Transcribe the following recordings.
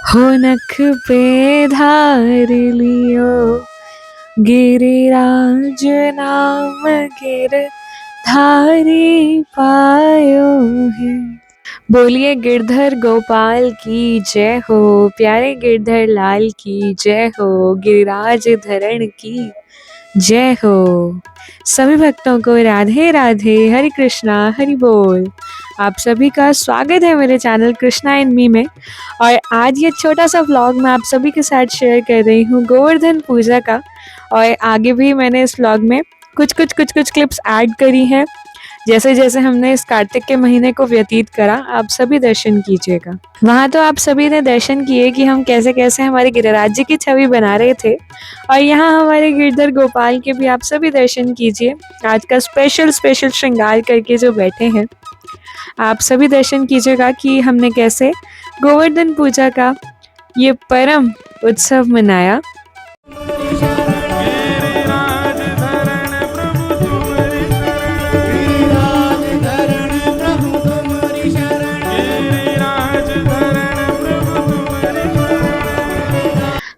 हो नख पे धार लियो गिरिराज नाम गिर धारी पायो है। बोलिए गिरधर गोपाल की जय हो, प्यारे गिरधर लाल की जय हो, गिरिराज धरण की जय हो। सभी भक्तों को राधे राधे, हरे कृष्णा, हरि बोल। आप सभी का स्वागत है मेरे चैनल कृष्णा एंड मी में। और आज ये छोटा सा व्लॉग मैं आप सभी के साथ शेयर कर रही हूँ गोवर्धन पूजा का। और आगे भी मैंने इस व्लॉग में कुछ क्लिप्स ऐड करी हैं। जैसे जैसे हमने इस कार्तिक के महीने को व्यतीत करा, आप सभी दर्शन कीजिएगा। वहाँ तो आप सभी ने दर्शन किए कि हम कैसे कैसे हमारे गिरिराज जी की छवि बना रहे थे। और यहाँ हमारे गिरधर गोपाल के भी आप सभी दर्शन कीजिए। आज का स्पेशल श्रृंगार करके जो बैठे हैं, आप सभी दर्शन कीजिएगा कि हमने कैसे गोवर्धन पूजा का ये परम उत्सव मनाया।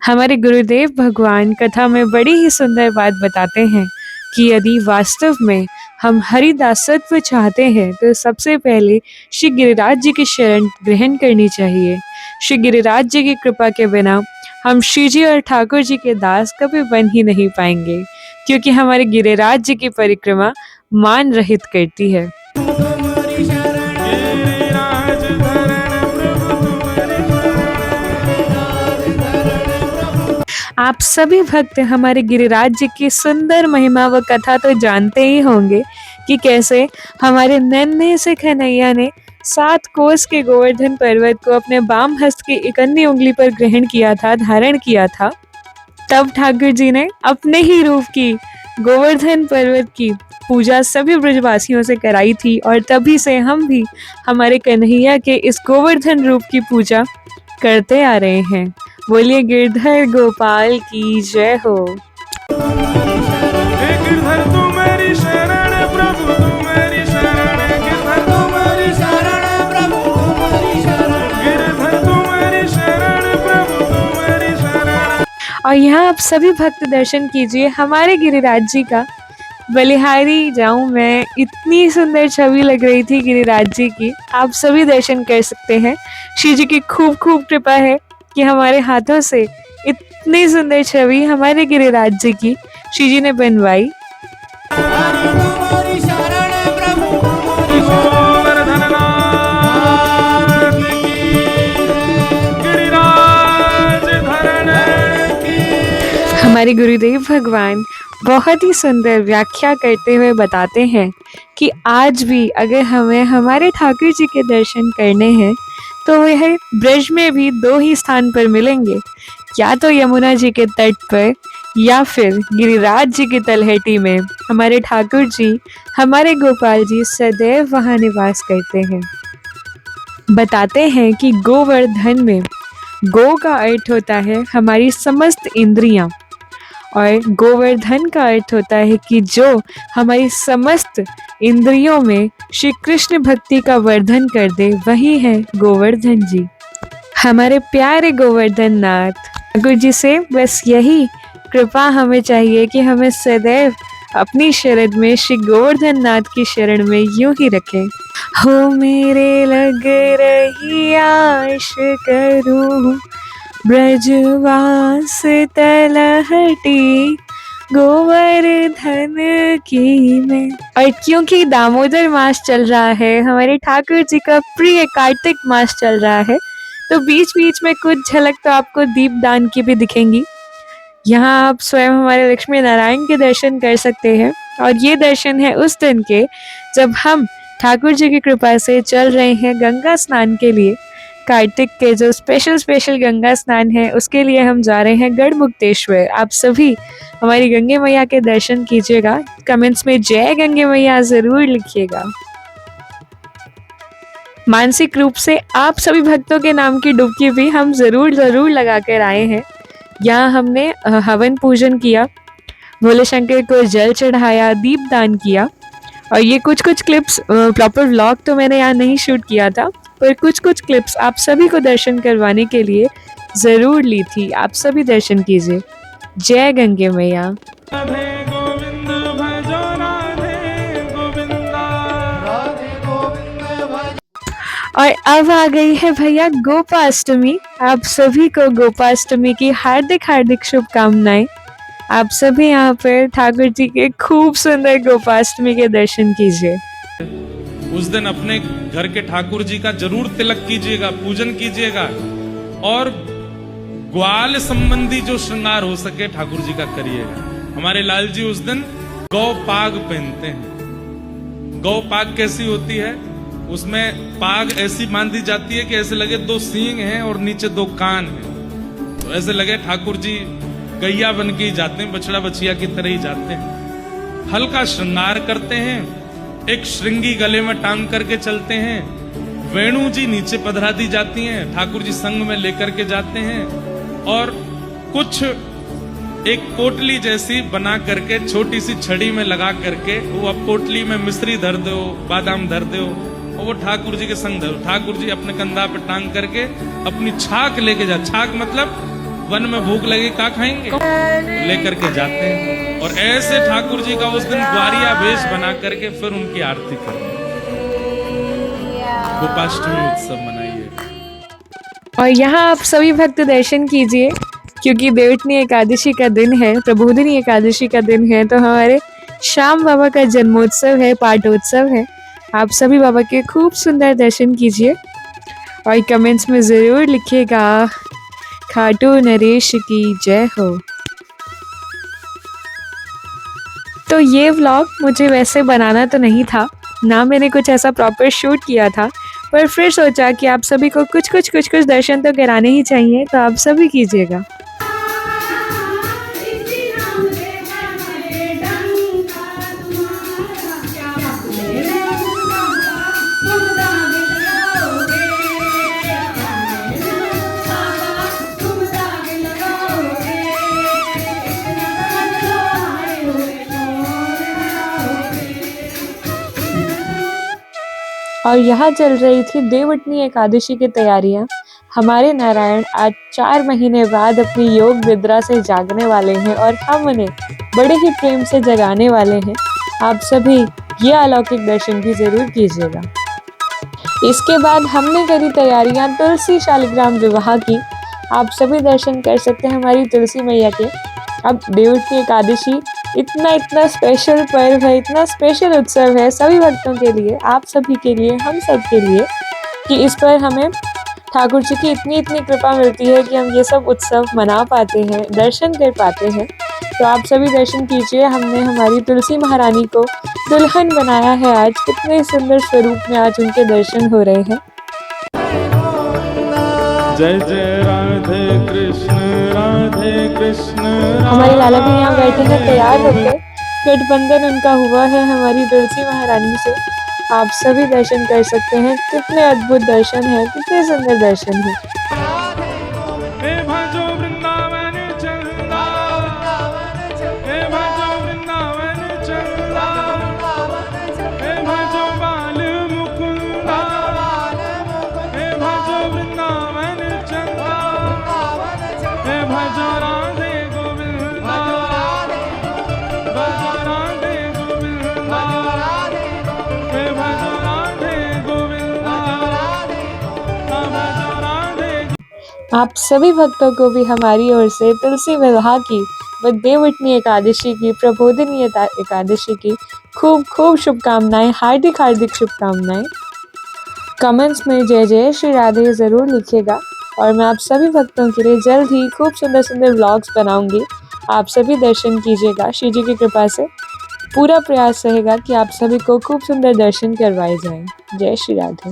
हमारे गुरुदेव भगवान कथा में बड़ी ही सुंदर बात बताते हैं कि यदि वास्तव में हम हरिदासत्व चाहते हैं तो सबसे पहले श्री गिरिराज जी की शरण ग्रहण करनी चाहिए। श्री गिरिराज जी की कृपा के बिना हम श्री जी और ठाकुर जी के दास कभी बन ही नहीं पाएंगे, क्योंकि हमारे गिरिराज जी की परिक्रमा मान रहित करती है। आप सभी भक्त हमारे गिरिराज जी की सुंदर महिमा व कथा तो जानते ही होंगे कि कैसे हमारे नन्हे से कन्हैया ने 7 कोस के गोवर्धन पर्वत को अपने बाम हस्त की इकन्नी उंगली पर ग्रहण किया था, धारण किया था। तब ठाकुर जी ने अपने ही रूप की गोवर्धन पर्वत की पूजा सभी ब्रजवासियों से कराई थी, और तभी से हम भी हमारे कन्हैया के इस गोवर्धन रूप की पूजा करते आ रहे हैं। बोलिए गिरधर गोपाल की जय हो। गिरधर तू मेरी शरण प्रभु तू मेरी शरण, गिरधर तू मेरी शरण प्रभु तू मेरी शरण, गिरधर तू मेरी शरण प्रभु तू मेरी शरण। और यहाँ आप सभी भक्त दर्शन कीजिए हमारे गिरिराज जी का। बलिहारी जाऊं मैं, इतनी सुंदर छवि लग रही थी गिरिराज जी की। आप सभी दर्शन कर सकते हैं। श्री जी की खूब कृपा है कि हमारे हाथों से इतनी सुंदर छवि हमारे गिरिराज जी की श्री जी ने बनवाई। हमारे गुरुदेव भगवान बहुत ही सुंदर व्याख्या करते हुए बताते हैं कि आज भी अगर हमें हमारे ठाकुर जी के दर्शन करने हैं तो वह ब्रज में भी 2 ही स्थान पर मिलेंगे, या तो यमुना जी के तट पर या फिर गिरिराज जी की तलहटी में। हमारे ठाकुर जी, हमारे गोपाल जी सदैव वहाँ निवास करते हैं। बताते हैं कि गोवर्धन में गो का अर्थ होता है हमारी समस्त इंद्रियां, और गोवर्धन का अर्थ होता है कि जो हमारी समस्त इंद्रियों में श्री कृष्ण भक्ति का वर्धन कर दे, वही है गोवर्धन जी। हमारे प्यारे गोवर्धन नाथ ठाकुर जी से बस यही कृपा हमें चाहिए कि हमें सदैव अपनी शरण में श्री गोवर्धन नाथ की शरण में यूं ही रखें। हो मेरे लग रही आश करूं ब्रजवास तलहटी गोवर्धन की में। और क्योंकि दामोदर मास चल रहा है, हमारे ठाकुर जी का प्रिय कार्तिक मास चल रहा है, तो बीच बीच में कुछ झलक तो आपको दीपदान की भी दिखेंगी। यहाँ आप स्वयं हमारे लक्ष्मी नारायण के दर्शन कर सकते हैं। और ये दर्शन है उस दिन के जब हम ठाकुर जी की कृपा से चल रहे हैं गंगा स्नान के लिए। कार्तिक के जो स्पेशल गंगा स्नान है, उसके लिए हम जा रहे हैं गढ़मुक्तेश्वर। आप सभी हमारी गंगे मैया के दर्शन कीजिएगा। कमेंट्स में जय गंगे मैया जरूर लिखिएगा। मानसिक रूप से आप सभी भक्तों के नाम की डुबकी भी हम जरूर लगा कर आए हैं। यहाँ हमने हवन पूजन किया, भोले शंकर को जल चढ़ाया, दीपदान किया। और ये कुछ क्लिप्स, प्रॉपर व्लॉग तो मैंने यहाँ नहीं शूट किया था, पर कुछ क्लिप्स आप सभी को दर्शन करवाने के लिए ज़रूर ली थी। आप सभी दर्शन कीजिए। जय गंगे मैया। राधे गोविंद भजो राधे गोविंदा। और अब आ गई है भैया गोपाष्टमी। आप सभी को गोपाष्टमी की हार्दिक हार्दिक शुभकामनाएं। आप सभी यहाँ पर ठाकुर जी के खूब सुंदर गोपाष्टमी के दर्शन कीजिए। उस दिन अपने घर के ठाकुर जी का जरूर तिलक कीजिएगा, पूजन कीजिएगा और ग्वाल संबंधी जो श्रृंगार हो सके ठाकुर जी का करिएगा। हमारे लाल जी उस दिन गौ पाग पहनते हैं। गौ पाग कैसी होती है? उसमें पाग ऐसी बांधी जाती है कि ऐसे लगे 2 सींग हैं और नीचे 2 कान हैं। तो ऐसे लगे ठाकुर जी गैया बन के ही जाते हैं, बछड़ा बछिया की तरह ही जाते हैं। हल्का श्रृंगार करते हैं, एक श्रृंगी गले में टांग करके चलते हैं। वेणु जी नीचे पधरा दी जाती हैं, ठाकुर जी संग में लेकर के जाते हैं और कुछ एक पोटली जैसी बना करके छोटी सी छड़ी में लगा करके वो अब पोटली में मिश्री धर दो, बादाम धर दो और वो ठाकुर जी के संग धरो। ठाकुर जी अपने कंधा पे टांग करके अपनी छाक लेके जा। छाक मतलब वन में भूख लगे क्या खाएंगे, लेकर के जाते हैं और ऐसे ठाकुर जी का उस दिन ग्वारिया वेश बना करके फिर उनकी आरती करते हैं। गोपाष्टमी उत्सव मनाइए। और यहाँ आप सभी भक्त दर्शन कीजिए, क्योंकि देवउठनी एकादशी का दिन है, प्रबोधिनी एकादशी का दिन है, तो हमारे श्याम बाबा का जन्मोत्सव है, पाठोत्सव है। आप सभी बाबा के खूब सुंदर दर्शन कीजिए और कमेंट्स में ज़रूर लिखिएगा खाटू नरेश की जय हो। तो ये व्लॉग मुझे वैसे बनाना तो नहीं था, ना मैंने कुछ ऐसा प्रॉपर शूट किया था, पर फिर सोचा कि आप सभी को कुछ दर्शन तो कराने ही चाहिए, तो आप सभी कीजिएगा। और यहाँ चल रही थी देवउठनी एकादशी की तैयारियां। हमारे नारायण आज 4 महीने बाद अपनी योग निद्रा से जागने वाले हैं और हम उन्हें बड़े ही प्रेम से जगाने वाले हैं। आप सभी ये अलौकिक दर्शन भी जरूर कीजिएगा। इसके बाद हमने करी तैयारियां तुलसी शालिग्राम विवाह की। आप सभी दर्शन कर सकते हैं हमारी तुलसी मैया के। अब देवउठनी एकादशी इतना स्पेशल पर्व है, इतना स्पेशल उत्सव है सभी भक्तों के लिए, आप सभी के लिए, हम सब के लिए, कि इस पर हमें ठाकुर जी की इतनी कृपा मिलती है कि हम ये सब उत्सव मना पाते हैं, दर्शन कर पाते हैं। तो आप सभी दर्शन कीजिए। हमने हमारी तुलसी महारानी को दुल्हन बनाया है आज। कितने सुंदर स्वरूप में आज उनके दर्शन हो रहे हैं। जय जय राधे कृष्ण राधे कृष्ण। हमारे लाला भी यहाँ बैठे हैं तैयार होकर। गठबंधन उनका हुआ है हमारी तुलसी महारानी से। आप सभी दर्शन कर सकते हैं। कितने अद्भुत दर्शन हैं, कितने सुंदर दर्शन हैं। आप सभी भक्तों को भी हमारी ओर से तुलसी विवाह की व देवउठनी एकादशी की, प्रबोधिनी एकादशी की खूब शुभकामनाएं, हार्दिक शुभकामनाएं। कमेंट्स में जय जय श्री राधे ज़रूर लिखिएगा और मैं आप सभी भक्तों के लिए जल्द ही खूब सुंदर व्लॉग्स बनाऊंगी। आप सभी दर्शन कीजिएगा। श्री जी की कृपा से पूरा प्रयास रहेगा कि आप सभी को खूब सुंदर दर्शन करवाए जाएं। जय श्री राधे।